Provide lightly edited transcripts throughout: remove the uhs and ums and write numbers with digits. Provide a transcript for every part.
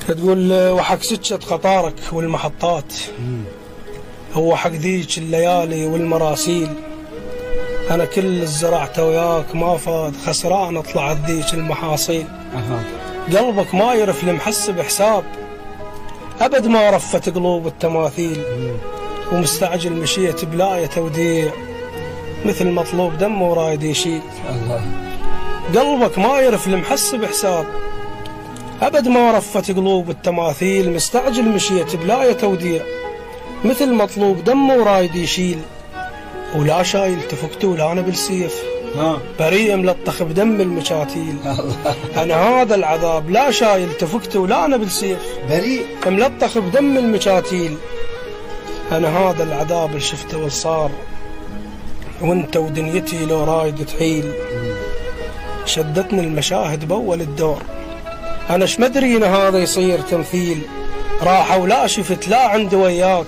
تقول وحق سكة قطارك والمحطات، هو حق ذيك الليالي والمراسيل. أنا كل الزرعته وياك ما فاد، خسران طلعت ذيك المحاصيل. قلبك ما يرف المحسب حساب، أبد ما رفت قلوب التماثيل. ومستعجل مشيت بلاية توديع، مثل مطلوب دم ورايد يشيل. قلبك ما يرف المحسب حساب، أبد ما رفت قلوب التماثيل. مستعجل مشيت بلاية توديع، مثل مطلوب دم ورايد يشيل. ولا شايل تفكت ولا أنا بالسيف، بريء ملطخ بدم المشاتيل. أنا هذا العذاب لا شايل تفكت ولا أنا بالسيف، بريء ملطخ بدم المشاتيل. أنا هذا العذاب اللي شفته والصار، وانت ودنيتي لو رايد تحيل. شدتني المشاهد بأول الدور، أنا اش مدري إن هذا يصير تمثيل. راحة ولا شفت لا عندي وياك،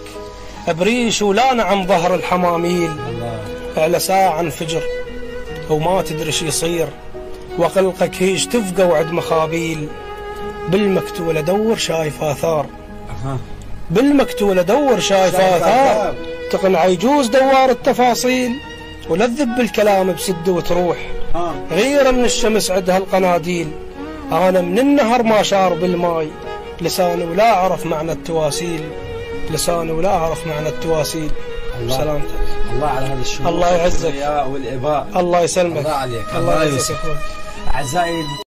بريش ولا نعم ظهر الحماميل. على ساعة انفجر وما تدري شي يصير، وقلقك هيج تفقى وعد مخابيل. بالمكتول ادور شايف آثار، بالمكتول ادور شايف آثار. تقنع يجوز دوار التفاصيل، ولذب بالكلام بسد وتروح. غير من الشمس عدها القناديل، أنا من النهر ما شارب الماي. لساني ولا أعرف معنى التواسيل، لساني ولا أعرف معنى التواسيل. سلامتك. الله على هذا الشهور، الله يعزك والإباء، الله يسلمك، الله عليك، الله يعزك. أعزائي